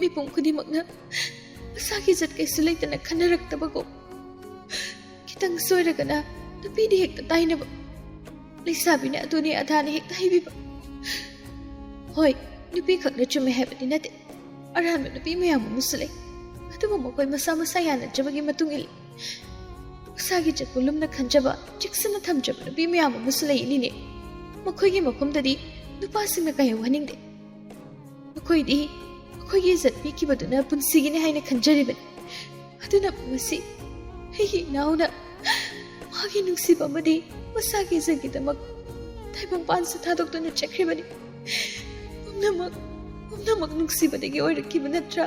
ꯃꯤꯄꯨꯝ ꯈꯨꯗꯤꯡꯃꯛꯅ ꯃꯁꯥꯒꯤ ꯏꯖꯠ ꯀꯩꯁꯨ ꯂꯩꯇꯅ ꯈꯟꯅꯔꯛꯇꯕꯒꯨꯝ ꯈꯤꯇꯪ ꯁꯣꯏꯔꯒꯅ ꯅꯨꯄꯤꯗꯤ ꯍꯦꯛꯇ ꯇꯥꯏꯅꯕ, ꯂꯩꯁꯥꯕꯤꯅ ꯑꯗꯨꯅꯤ ꯑꯗꯥꯅꯤ ꯍꯦꯛꯇ ꯍꯩꯕꯤꯕ. ꯍꯣꯏ, ꯅꯨꯄꯤ ꯈꯛꯅ ꯆꯨꯝꯃꯦ ꯍꯥꯏꯕꯗꯤ ꯅꯠꯇꯦ. ꯑꯔꯥꯟꯕ ꯅꯨꯄꯤ ꯃꯌꯥꯝ ꯑꯃꯁꯨ ꯂꯩ. ꯑꯗꯨꯕꯨ ꯃꯈꯣꯏ ꯃꯁꯥ ꯃꯁꯥ ꯌꯥꯅꯖꯕꯒꯤ ꯃꯇꯨꯡ ꯏꯜꯂꯤ. ꯃꯁꯥꯒꯤ ꯏꯖꯠꯄꯨ ꯂꯨꯝꯅ ꯈꯟꯖꯕ, ꯆꯦꯛꯁꯤꯟꯅ ꯊꯝꯖꯕ ꯅꯨꯄꯤ ꯃꯌꯥꯝ ꯑꯃꯁꯨ ꯂꯩꯅꯤꯅꯦ. ꯃꯈꯣꯏꯒꯤ ꯃꯐꯝꯗꯗꯤ ꯅꯨꯄꯥꯁꯤꯡꯅ ꯀꯥꯏꯍꯧꯍꯟꯅꯤꯡꯗꯦ. ꯃꯈꯣꯏꯗꯤ ꯃꯈꯣꯏꯒꯤ ꯏꯖꯠ ꯄꯤꯈꯤꯕꯗꯨꯅ ꯄꯨꯟꯁꯤꯒꯤꯅꯤ ꯍꯥꯏꯅ ꯈꯟꯖꯔꯤꯕꯅꯤ. ꯑꯗꯨꯅ ꯉꯁꯤ ꯑꯩꯒꯤ ꯏꯅꯥꯎꯅ ꯃꯥꯒꯤ ꯅꯨꯡꯁꯤꯕ ꯑꯃꯗꯤ ꯃꯁꯥꯒꯤ ꯏꯖꯠꯀꯤꯗꯃꯛ ꯇꯥꯏꯕꯪꯄꯥꯟꯁꯨ ꯊꯥꯗꯣꯛꯇꯨꯅ ꯆꯠꯈ꯭ꯔꯤꯕꯅꯤ. ꯄꯨꯝꯅꯃꯛ ꯅꯨꯡꯁꯤꯕꯗꯒꯤ ꯑꯣꯏꯔꯛꯈꯤꯕ ꯅꯠꯇ꯭ꯔꯥ?